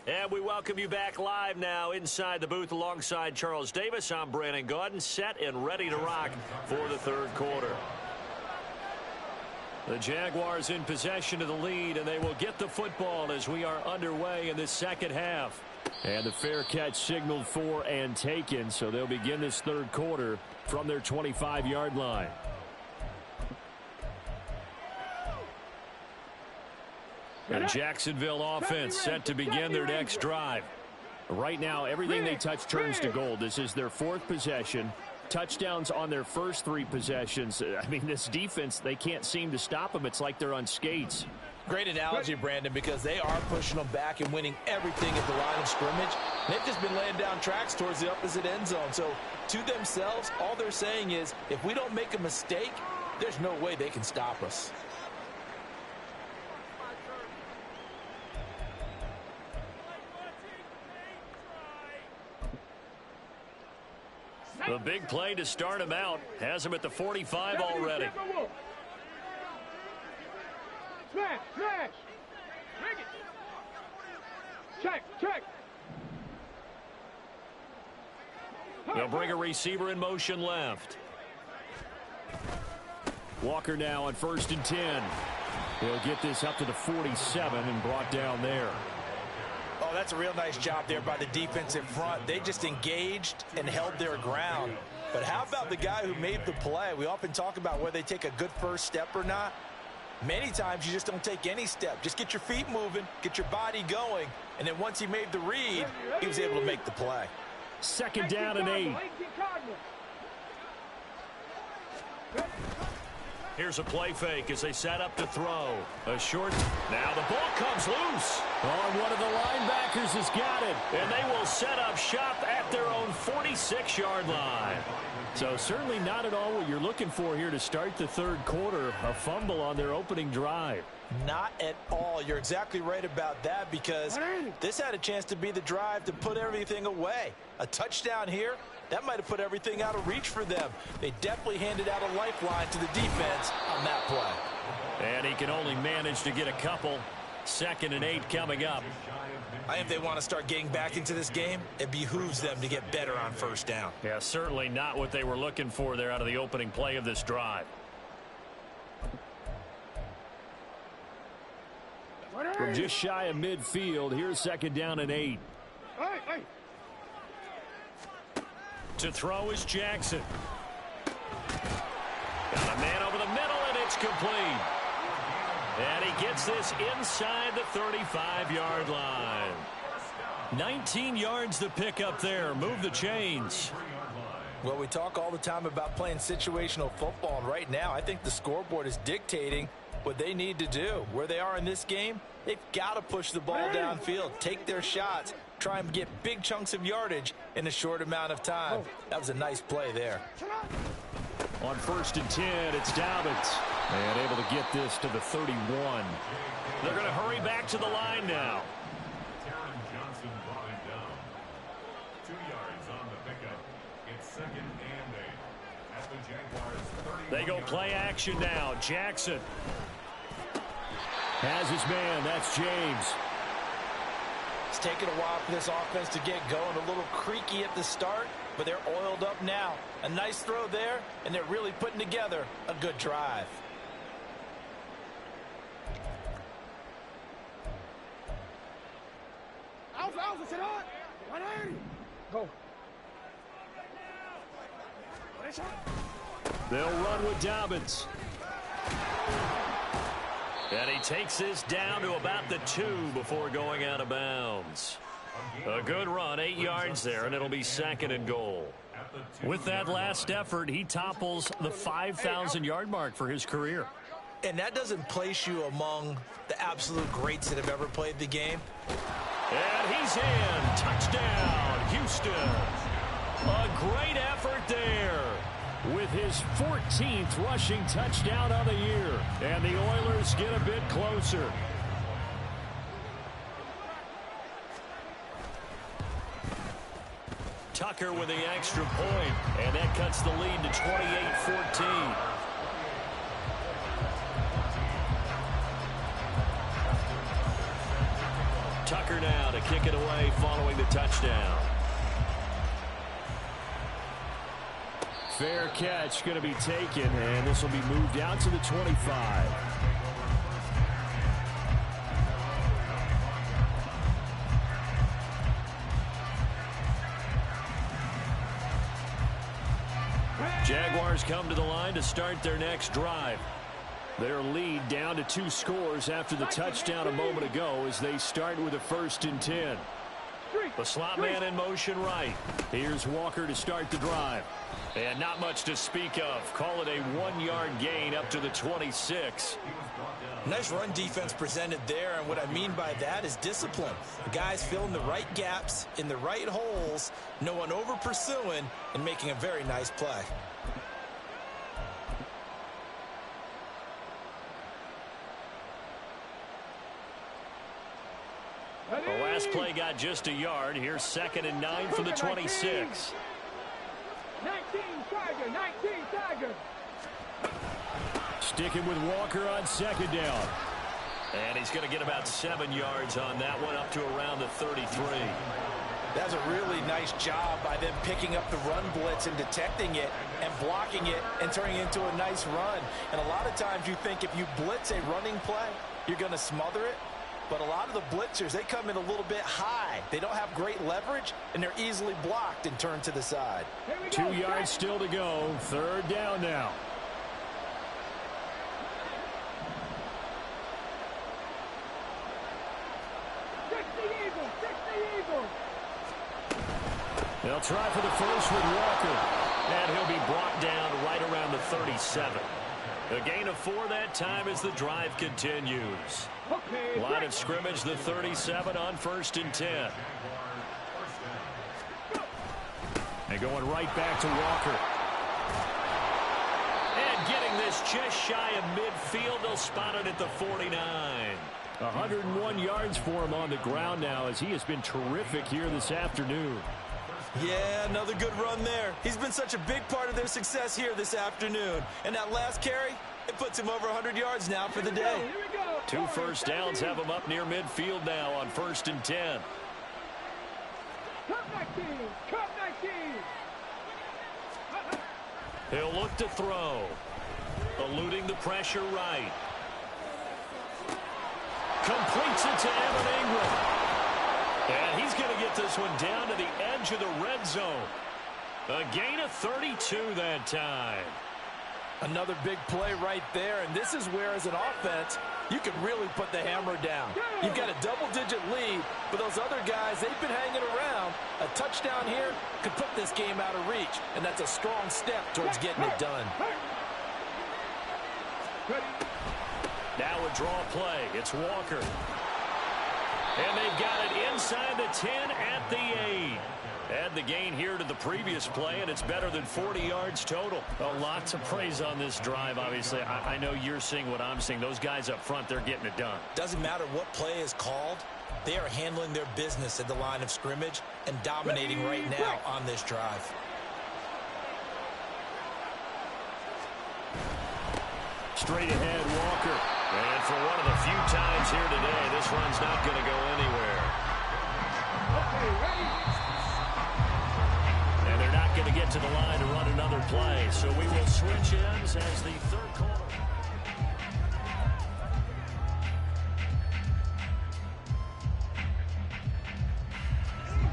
And we welcome you back live now inside the booth alongside Charles Davis. I'm Brandon Gaudin, set and ready to rock for the third quarter. The Jaguars in possession of the lead, and they will get the football as we are underway in this second half. And the fair catch signaled for and taken, so they'll begin this third quarter from their 25-yard line. The Jacksonville offense set to begin their next drive. Right now, everything they touch turns to gold. This is their fourth possession. Touchdowns on their first three possessions. I mean, this defense, they can't seem to stop them. It's like they're on skates. Great analogy, Brandon, because they are pushing them back and winning everything at the line of scrimmage. They've just been laying down tracks towards the opposite end zone. So, to themselves, all they're saying is, if we don't make a mistake, there's no way they can stop us. The big play to start him out has him at the 45 already. Smash, smash. Bring it. Check. They'll bring a receiver in motion left. Walker now on 1st and 10. He'll get this up to the 47 and brought down there. Oh, that's a real nice job there by the defensive front. They just engaged and held their ground. But how about the guy who made the play? We often talk about whether they take a good first step or not. Many times you just don't take any step. Just get your feet moving, get your body going, and then once he made the read, he was able to make the play. Second down and 8. Here's a play fake as they set up to throw. A short. Now the ball comes loose. Oh, one of the linebackers has got it. And they will set up shop at their own 46-yard line. So certainly not at all what you're looking for here to start the third quarter. A fumble on their opening drive. Not at all. You're exactly right about that, because this had a chance to be the drive to put everything away. A touchdown here, that might have put everything out of reach for them. They definitely handed out a lifeline to the defense on that play. And he can only manage to get a couple. 2nd and 8 coming up. I think if they want to start getting back into this game, it behooves them to get better on first down. Yeah, certainly not what they were looking for there out of the opening play of this drive. From just shy of midfield, here's 2nd down and 8. To throw is Jackson. Got a man over the middle, and it's complete. And he gets this inside the 35-yard line. 19 yards to pick up there. Move the chains. Well, we talk all the time about playing situational football, and right now I think the scoreboard is dictating what they need to do. Where they are in this game, they've got to push the ball downfield, take their shots, try and get big chunks of yardage in a short amount of time. That was a nice play there. On 1st and 10, it's Dobbins. And able to get this to the 31. They're going to hurry back to the line now. They go play action now. Jackson has his man. That's James. It's taken a while for this offense to get going. A little creaky at the start, but they're oiled up now. A nice throw there, and they're really putting together a good drive. Go. They'll run with Dobbins. And he takes this down to about the 2 before going out of bounds. A good run, 8 yards there, and it'll be 2nd and goal. With that last effort, he topples the 5,000-yard mark for his career. And that doesn't place you among the absolute greats that have ever played the game. And he's in. Touchdown, Houston. A great effort there with his 14th rushing touchdown of the year. And the Oilers get a bit closer. Tucker with the extra point, and that cuts the lead to 28-14. Tucker now to kick it away following the touchdown. Fair catch going to be taken, and this will be moved out to the 25. Jaguars come to the line to start their next drive. Their lead down to 2 scores after the touchdown a moment ago as they start with a 1st and 10. The slot man in motion right. Here's Walker to start the drive. And not much to speak of. Call it a 1-yard gain up to the 26. Nice run defense presented there, and what I mean by that is discipline. The guys filling the right gaps in the right holes, no one over pursuing, and making a very nice play. The last play got just a yard. Here's 2nd and 9 for the 26. 19 Tiger. Sticking with Walker on 2nd down. And he's going to get about 7 yards on that one, up to around the 33. That's a really nice job by them picking up the run blitz and detecting it and blocking it and turning it into a nice run. And a lot of times you think if you blitz a running play, you're going to smother it. But a lot of the blitzers, they come in a little bit high. They don't have great leverage, and they're easily blocked and turned to the side. 2 yards still to go. 3rd down now. They'll try for the first with Walker. And he'll be brought down right around the 37. A gain of 4 that time as the drive continues. Line of scrimmage, the 37 on 1st and 10. And going right back to Walker. And getting this just shy of midfield. They'll spot it at the 49. 101 yards for him on the ground now as he has been terrific here this afternoon. Yeah, another good run there. He's been such a big part of their success here this afternoon. And that last carry, it puts him over 100 yards now for the day. 2 first downs have him up near midfield now on 1st and 10. He'll look to throw. Eluding the pressure right. Completes it to Evan Ingram. And he's going to get this one down to the edge of the red zone. A gain of 32 that time. Another big play right there, and this is where, as an offense, you can really put the hammer down. You've got a double-digit lead, but those other guys, they've been hanging around. A touchdown here could put this game out of reach, and that's a strong step towards getting it done. Now a draw play. It's Walker. And they've got it inside the 10 at the 8. Add the gain here to the previous play, and it's better than 40 yards total. A lot to praise on this drive, obviously. I know you're seeing what I'm seeing. Those guys up front, they're getting it done. Doesn't matter what play is called. They are handling their business at the line of scrimmage and dominating right now on this drive. Straight ahead, Walker. And for one of the few times here today, this run's not going to go anywhere. And they're not going to get to the line to run another play. So we will switch ends as the 3rd quarter.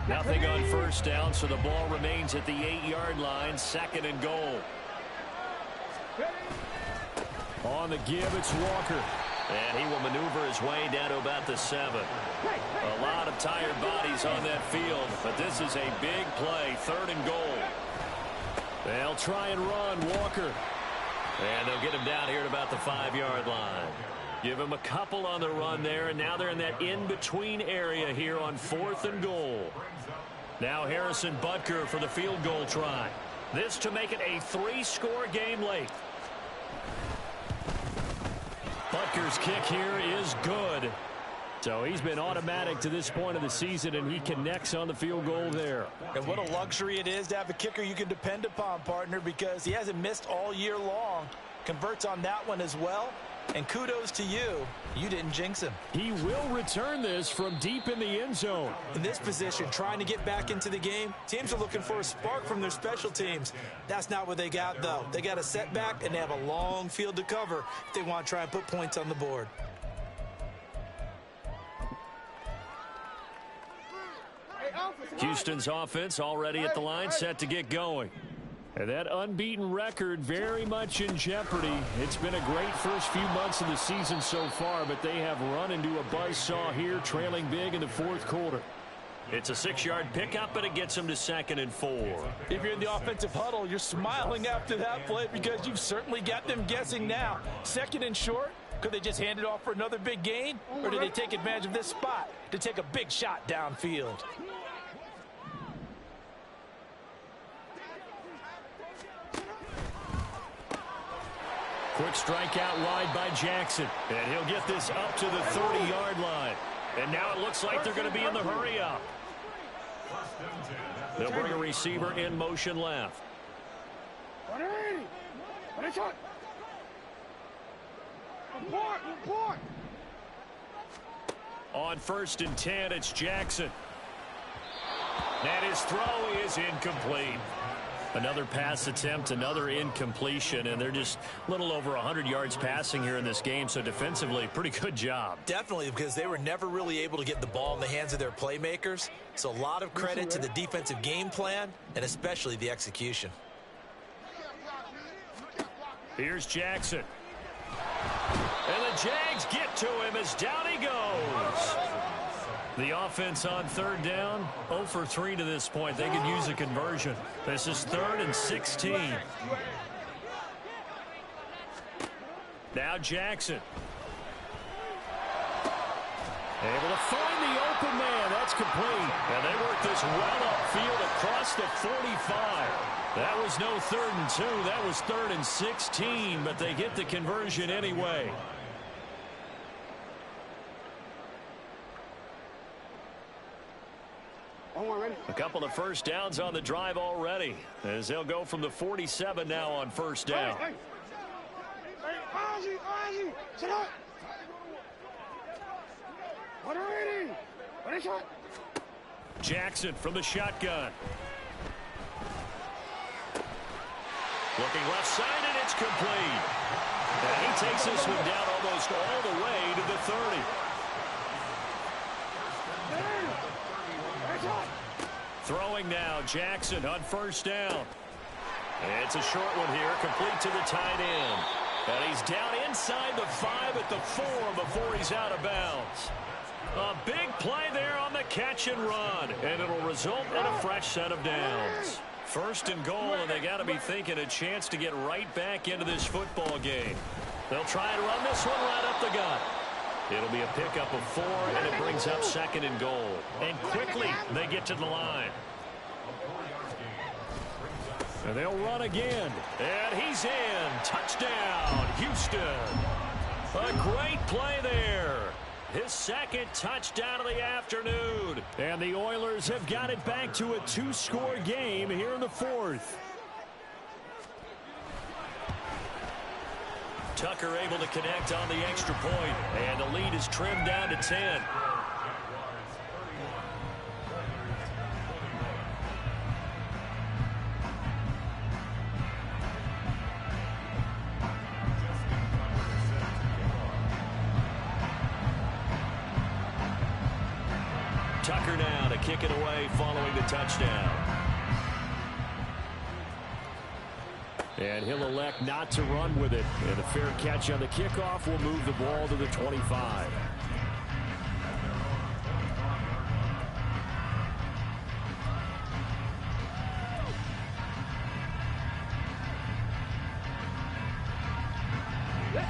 Nothing on 1st down, so the ball remains at the 8-yard line. 2nd and goal. On the give, it's Walker. And he will maneuver his way down to about the 7. A lot of tired bodies on that field, but this is a big play. 3rd and goal. They'll try and run, Walker. And they'll get him down here at about the 5-yard line. Give him a couple on the run there, and now they're in that in-between area here on 4th and goal. Now Harrison Butker for the field goal try. This to make it a 3-score game late. Butker's kick here is good. So he's been automatic to this point of the season, and he connects on the field goal there. And what a luxury it is to have a kicker you can depend upon, partner, because he hasn't missed all year long. Converts on that one as well. And kudos to you. You didn't jinx him. He will return this from deep in the end zone. In this position, trying to get back into the game, teams are looking for a spark from their special teams. That's not what they got, though. They got a setback, and they have a long field to cover if they want to try and put points on the board. Houston's offense already at the line, set to get going. And that unbeaten record very much in jeopardy. It's been a great first few months of the season so far, but they have run into a buzzsaw here, trailing big in the fourth quarter. It's a 6-yard pickup, but it gets them to 2nd and 4. If you're in the offensive huddle, you're smiling after that play because you've certainly got them guessing now. 2nd and short, could they just hand it off for another big gain? Or did they take advantage of this spot to take a big shot downfield? Quick strike out wide by Jackson. And he'll get this up to the 30-yard line. And now it looks like they're going to be in the hurry-up. They'll bring a receiver in motion left. On 1st and 10, it's Jackson. And his throw is incomplete. Another pass attempt, another incompletion, and they're just a little over 100 yards passing here in this game, so defensively, pretty good job. Definitely, because they were never really able to get the ball in the hands of their playmakers, so a lot of credit to the defensive game plan, and especially the execution. Here's Jackson. And the Jags get to him as down he goes. The offense on 3rd down, 0 for 3 to this point. They could use a conversion. This is 3rd and 16. Now Jackson. Able to find the open man. That's complete. And they work this well upfield across the 45. That was no 3rd and 2. That was 3rd and 16, but they get the conversion anyway. A couple of first downs on the drive already, as they'll go from the 47 now on 1st down. Jackson from the shotgun. Looking left side, and it's complete. And he takes this one down almost all the way to the 30. Throwing now, Jackson on 1st down. It's a short one here, complete to the tight end. And he's down inside the 5 at the 4 before he's out of bounds. A big play there on the catch and run, and it'll result in a fresh set of downs. 1st and goal, and they got to be thinking a chance to get right back into this football game. They'll try and run this one right up the gut. It'll be a pickup of 4, and it brings up 2nd and goal. And quickly, they get to the line. And they'll run again. And he's in. Touchdown, Houston. A great play there. His 2nd touchdown of the afternoon. And the Oilers have got it back to a 2-score game here in the 4th. Tucker able to connect on the extra point, and the lead is trimmed down to 10. Tucker now to kick it away following the touchdown. And he'll elect not to run with it. And a fair catch on the kickoff will move the ball to the 25.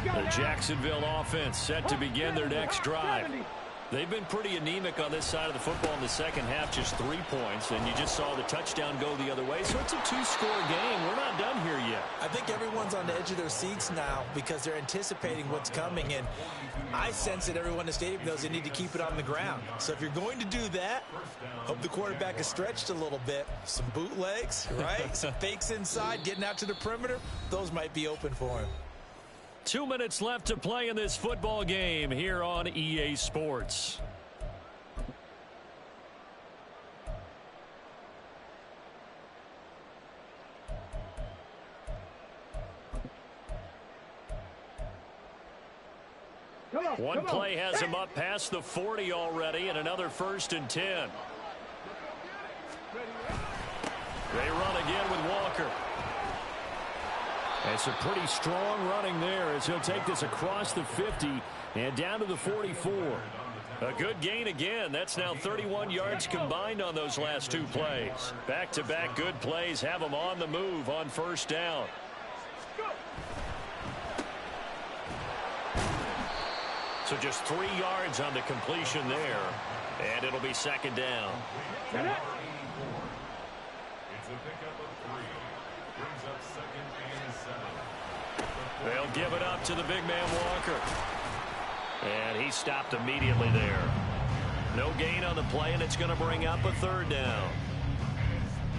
The Jacksonville offense set to begin their next drive. They've been pretty anemic on this side of the football in the second half, just 3 points, and you just saw the touchdown go the other way. So it's a 2-score game. We're not done here yet. I think everyone's on the edge of their seats now because they're anticipating what's coming, and I sense that everyone in the stadium knows they need to keep it on the ground. So if you're going to do that, hope the quarterback is stretched a little bit. Some bootlegs, right? Some fakes inside, getting out to the perimeter. Those might be open for him. 2 minutes left to play in this football game here on EA Sports. One play has him up past the 40 already, and another 1st and 10. They run again with Walker. It's a pretty strong running there as he'll take this across the 50 and down to the 44. A good gain again. That's now 31 yards combined on those last 2 plays. Back-to-back good plays have them on the move on 1st down. So just 3 yards on the completion there, and it'll be 2nd down. It's a pickup of 3. Brings up 2nd and 7. They'll give it up to the big man Walker. And he stopped immediately there. No gain on the play, and it's going to bring up a 3rd down.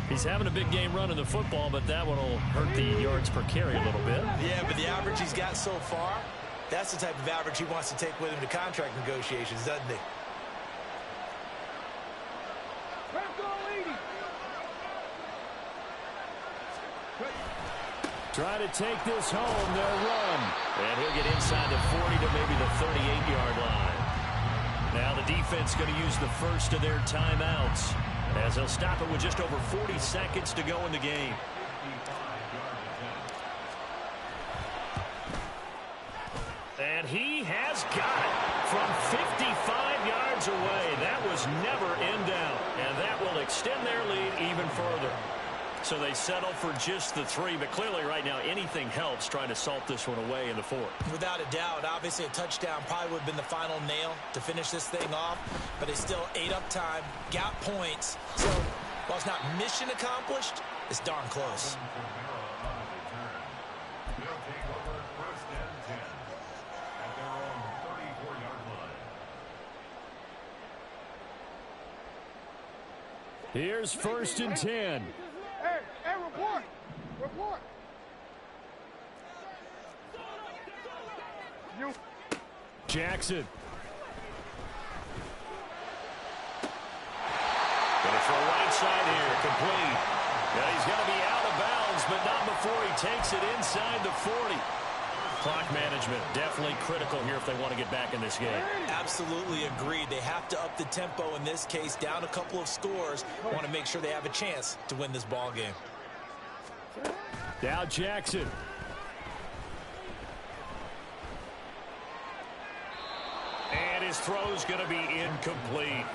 He's having a big game running the football, but that one will hurt the yards per carry a little bit. Yeah, but the average he's got so far, that's the type of average he wants to take with him to contract negotiations, doesn't he? Try to take this home, they'll run. And he'll get inside the 40 to maybe the 38-yard line. Now the defense going to use the first of their timeouts as they'll stop it with just over 40 seconds to go in the game. And he has got it from 55 yards away. That was never in doubt, and that will extend their lead even further. So they settle for just the 3, but clearly right now anything helps trying to salt this one away in the 4th. Without a doubt, obviously a touchdown probably would have been the final nail to finish this thing off, but they still ate up time, got points. So while it's not mission accomplished, it's darn close. Here's 1st and 10. Hey, report! Report! You. Jackson. Gonna throw right side here, complete. Now he's gonna be out of bounds, but not before he takes it inside the 40. Clock management definitely critical here if they want to get back in this game. Absolutely agreed. They have to up the tempo in this case, down a couple of scores. Want to make sure they have a chance to win this ball game. Now Jackson. And his throw's going to be incomplete.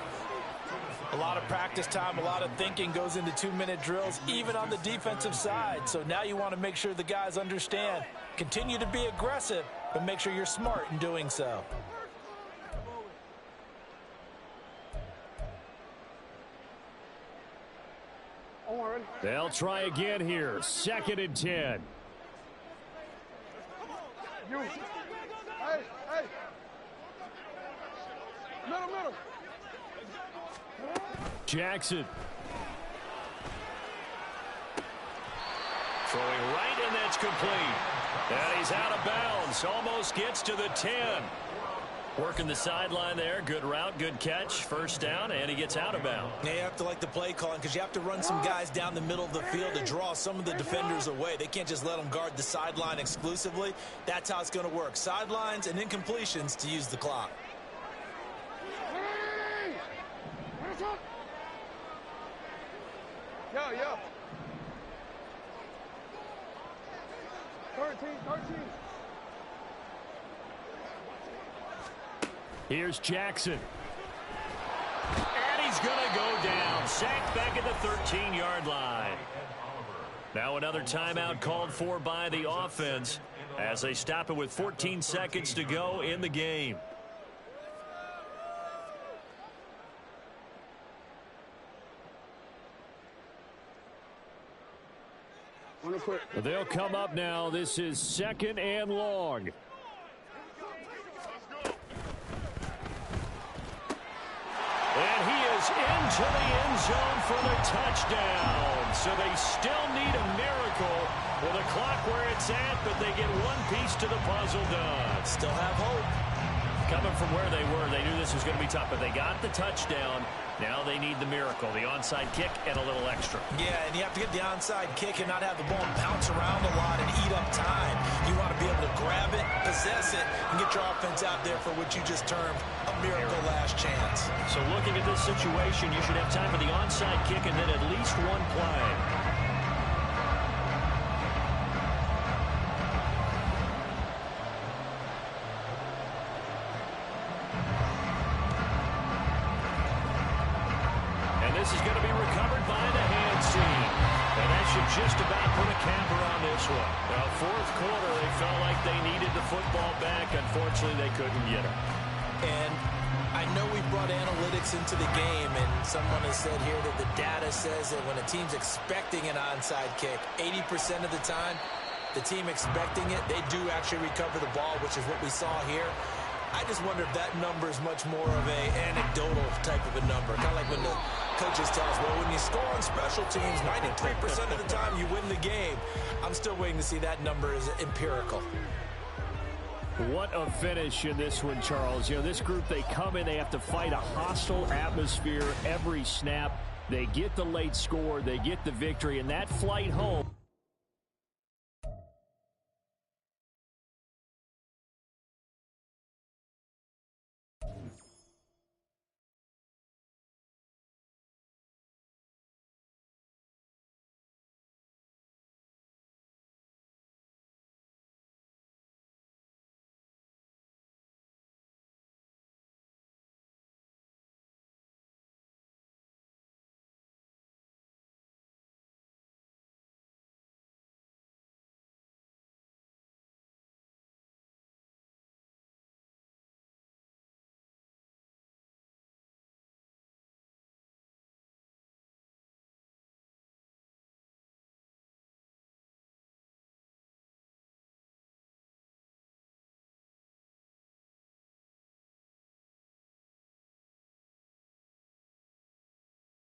A lot of practice time, a lot of thinking goes into 2-minute drills, even on the defensive side. So now you want to make sure the guys understand. Continue to be aggressive, but make sure you're smart in doing so. They'll try again here. 2nd and 10. You. Hey. Middle. Jackson. Throwing right, and that's complete. And he's out of bounds. Almost gets to the 10. Working the sideline there. Good route, good catch. 1st down, and he gets out of bounds. Now you have to like the play calling because you have to run some guys down the middle of the field to draw some of the defenders away. They can't just let them guard the sideline exclusively. That's how it's going to work. Sidelines and incompletions to use the clock. Yo. 13. Here's Jackson. And he's going to go down. Sacked back at the 13-yard line. Now another timeout called for by the offense as they stop it with 14 seconds to go in the game. They'll come up now. This is 2nd and long. And he is into the end zone for the touchdown. So they still need a miracle with a clock where it's at, but they get one piece to the puzzle done. Still have hope. Coming from where they were, they knew this was going to be tough, but they got the touchdown. Now they need the miracle, the onside kick and a little extra. Yeah, and you have to get the onside kick and not have the ball bounce around a lot and eat up time. You want to be able to grab it, possess it, and get your offense out there for what you just termed a miracle last chance. So looking at this situation, you should have time for the onside kick and then at least one play. This is going to be recovered by the hands team. And that should just about put a capper on this one. Well, fourth quarter, they felt like they needed the football back. Unfortunately, they couldn't get it. And I know we brought analytics into the game, and someone has said here that the data says that when a team's expecting an onside kick, 80% of the time, the team expecting it, they do actually recover the ball, which is what we saw here. I just wonder if that number is much more of an anecdotal type of a number. Kind of like when the coaches tell us, well, when you score on special teams, 93% of the time you win the game. I'm still waiting to see that number as empirical. What a finish in this one, Charles. You know, this group, they come in, they have to fight a hostile atmosphere every snap. They get the late score, they get the victory, and that flight home.